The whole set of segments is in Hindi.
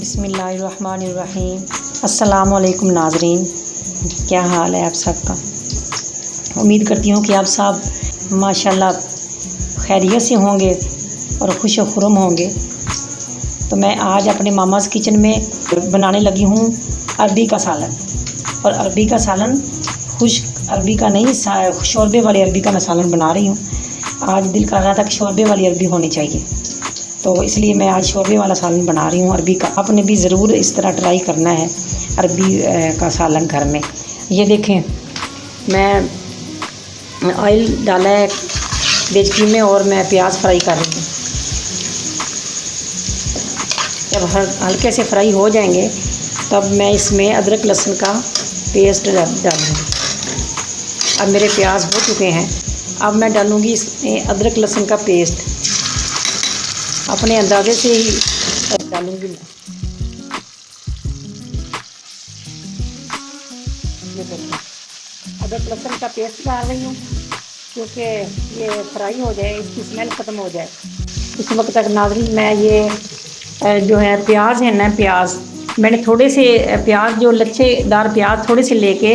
बिस्मिल्लाहिर्रहमानिर्रहीम। अस्सलामुअलैकुम नाज़रीन, क्या हाल है आप सबका। उम्मीद करती हूँ कि आप सब माशाल्लाह खैरियत से होंगे और खुश व खुर्म होंगे। तो मैं आज अपने मामाज़ किचन में बनाने लगी हूँ अरबी का सालन। और अरबी का सालन खुश्क अरबी का नहीं, शोरबे वाली अरबी का मैं सालन बना रही हूँ। आज दिल कर रहा था कि शोरबे वाली अरबी होनी चाहिए, तो इसलिए मैं आज शोरबे वाला सालन बना रही हूँ अरबी का। आपने भी ज़रूर इस तरह ट्राई करना है अरबी का सालन घर में। ये देखें, मैं ऑयल डाला है देचकी में और मैं प्याज फ्राई कर रही हूँ। जब हल्के से फ्राई हो जाएंगे तब मैं इसमें अदरक लहसुन का पेस्ट डालूँगी। अब मेरे प्याज हो चुके हैं, अब मैं डालूँगी इसमें अदरक लहसुन का पेस्ट। अपने अंदाजे से ही डालूँगी मैं। ये देखिए, अदरक लहसुन का पेस्ट डाल रही हूँ क्योंकि ये फ्राई हो जाए, इसकी स्मेल ख़त्म हो जाए। इस वक्त तक नाज़रीन मैं ये जो है प्याज है ना, प्याज मैंने थोड़े से प्याज, जो लच्छेदार प्याज थोड़े से लेके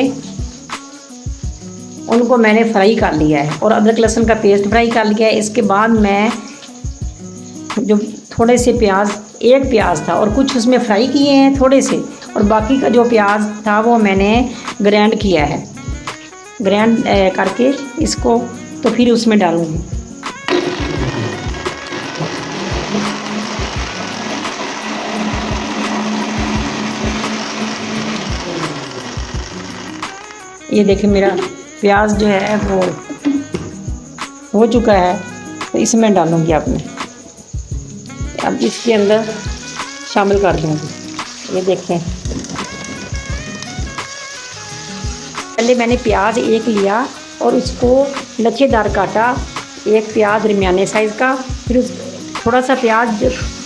उनको मैंने फ्राई कर लिया है और अदरक लहसुन का पेस्ट फ्राई कर लिया है। इसके बाद मैं जो थोड़े से प्याज, एक प्याज था और कुछ उसमें फ्राई किए हैं थोड़े से, और बाकी का जो प्याज था वो मैंने ग्राइंड किया है। ग्राइंड करके इसको तो फिर उसमें डालूँगी। ये देखिए, मेरा प्याज जो है वो हो चुका है, तो इसमें डालूँगी अब मैं। अब इसके अंदर शामिल कर दूँगी। ये देखें, पहले मैंने प्याज एक लिया और उसको लच्छेदार काटा, एक प्याज दरमियाने साइज़ का। फिर उस थोड़ा सा प्याज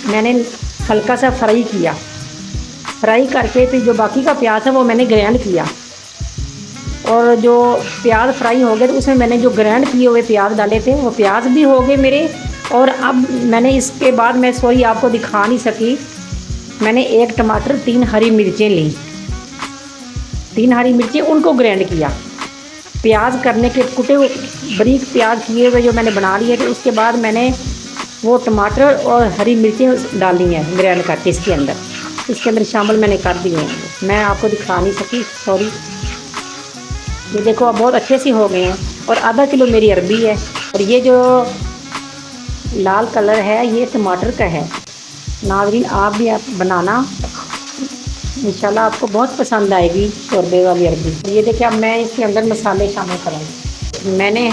मैंने हल्का सा फ्राई किया, फ्राई करके फिर जो बाकी का प्याज है वो मैंने ग्राइंड किया। और जो प्याज फ्राई हो गए तो उसमें मैंने जो ग्राइंड किए हुए प्याज डाले थे वो प्याज भी हो गए मेरे। और अब मैंने इसके बाद, मैं सॉरी आपको दिखा नहीं सकी, मैंने एक टमाटर, 3 हरी मिर्चें ली, 3 हरी मिर्चें उनको ग्राइंड किया। प्याज करने के कुटे बारीक प्याज किए हुए जो मैंने बना लिए थे, उसके बाद मैंने वो टमाटर और हरी मिर्चें डाली हैं ग्राइंड करके इसके अंदर शामिल मैंने कर दिए हैं। मैं आपको दिखा नहीं सकी, सॉरी। ये देखो, अब बहुत अच्छे से हो गए हैं। और आधा किलो मेरी अरबी है और ये जो लाल कलर है ये टमाटर का है। नाज़रीन, आप भी बनाना, इंशाल्लाह आपको बहुत पसंद आएगी शोरबे वाली अरबी। ये देखिए, अब मैं इसके अंदर मसाले शामिल करूँगी। मैंने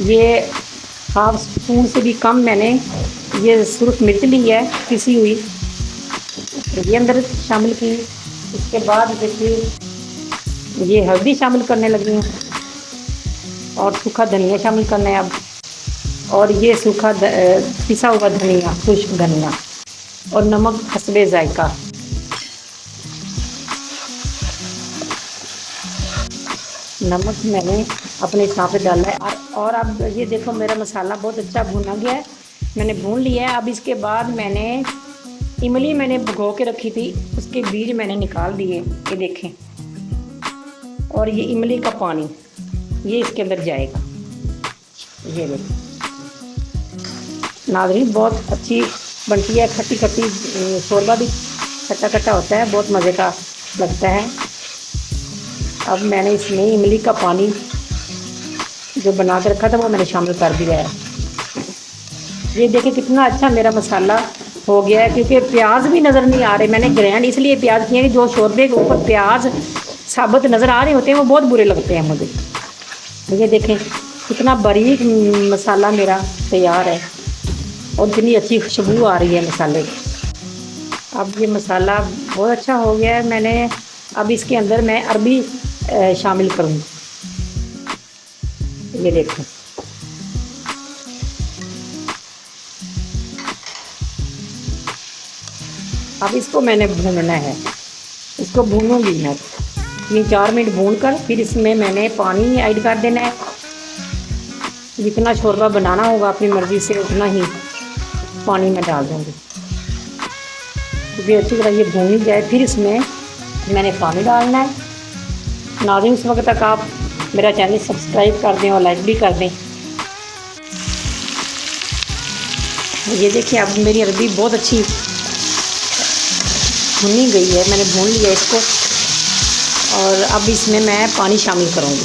ये हाफ स्पून से भी कम मैंने ये सुर्ख मिर्च ली है पिसी हुई, ये अंदर शामिल की। इसके बाद देखिए ये हल्दी शामिल करने लगी हूँ और सूखा धनिया शामिल करना है अब। और ये सूखा पिसा हुआ धनिया, खुश्क धनिया, और नमक हस्बे जायका। नमक मैंने अपने हिसाब से डाला है। और अब ये देखो, मेरा मसाला बहुत अच्छा भुना गया है, मैंने भून लिया है। अब इसके बाद मैंने इमली मैंने भिगो के रखी थी, उसके बीज मैंने निकाल दिए, ये देखें। और ये इमली का पानी ये इसके अंदर जाएगा। ये देखिए नाज़रीन, बहुत अच्छी बनती है, खट्टी खट्टी शोरबा भी खट्टा खट्टा होता है, बहुत मज़े का लगता है। अब मैंने इसमें इमली का पानी जो बना के रखा था वो मैंने शामिल कर दिया है। ये देखिए कितना अच्छा मेरा मसाला हो गया है, क्योंकि प्याज भी नज़र नहीं आ रहे। मैंने ग्राइंड इसलिए प्याज किए कि जो शोरबे के ऊपर प्याज साबुत नज़र आ रहे होते हैं वो बहुत बुरे लगते हैं मुझे। ये देखें कितना बारीक मसाला मेरा तैयार है और इतनी अच्छी खुशबू आ रही है मसाले की। अब ये मसाला बहुत अच्छा हो गया है। मैंने अब इसके अंदर मैं अरबी शामिल करूँगी। ये देखें, अब इसको मैंने भूनना है, इसको भूनूंगी मैं 3-4 मिनट भून कर। फिर इसमें मैंने पानी ऐड कर देना है। जितना शोरबा बनाना होगा अपनी मर्ज़ी से उतना ही पानी में डाल दूँगी। क्योंकि अच्छी तरह ये भून ही जाए, फिर इसमें मैंने पानी डालना है। नाज़रीन, उस वक्त तक आप मेरा चैनल सब्सक्राइब कर दें और लाइक भी कर दें। ये देखिए अब मेरी अरबी बहुत अच्छी भुनी गई है, मैंने भून लिया इसको। और अब इसमें मैं पानी शामिल करूँगी,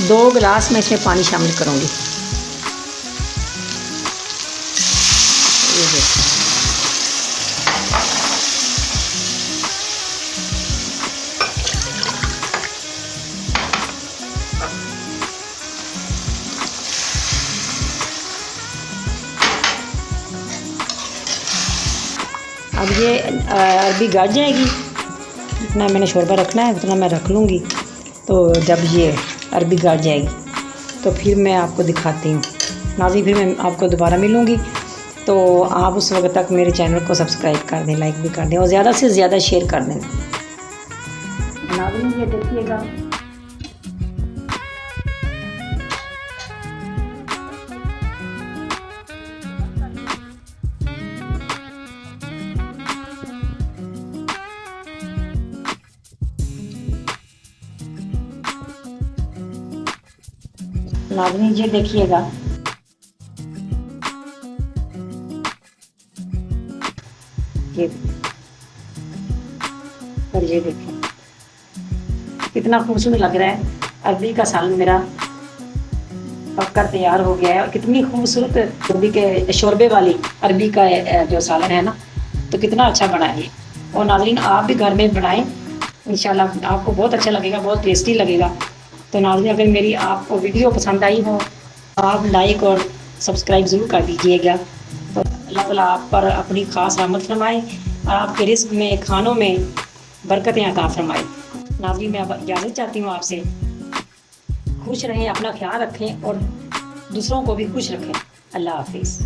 2 गिलास मैं इसमें पानी शामिल करूँगी। ये देखिए अब ये अरबी गल जाएगी। जितना मैंने शोरबा रखना है उतना मैं रख लूँगी। तो जब ये अरबी गल जाएगी तो फिर मैं आपको दिखाती हूँ। नाज़रीन, फिर मैं आपको दोबारा मिलूँगी। तो आप उस वक्त तक मेरे चैनल को सब्सक्राइब कर दें, लाइक भी कर दें और ज़्यादा से ज़्यादा शेयर कर दें। नाज़रीन, ये देखिएगा नाज़रीन, ये देखिएगा ये, और ये देखिए कितना खूबसूरत लग रहा है। अरबी का सालन मेरा पककर तैयार हो गया है। और कितनी खूबसूरत अरबी के शोरबे वाली अरबी का जो सालन है ना, तो कितना अच्छा बना है। और नाज़रीन, आप भी घर में बनाएं, इंशाल्लाह आपको बहुत अच्छा लगेगा, बहुत टेस्टी लगेगा। तो नाज़रीन, अगर मेरी आपको वीडियो पसंद आई हो, आप लाइक और सब्सक्राइब ज़रूर कर दीजिएगा। तो अल्लाह ताला आप पर अपनी ख़ास रहमत फरमाए और आपके रिज़्क़ में, खानों में बरकतें अता फरमाए। नाज़रीन, मैं अब इजाज़त चाहती हूँ आपसे। खुश रहें, अपना ख्याल रखें और दूसरों को भी खुश रखें। अल्लाह हाफ़िज़।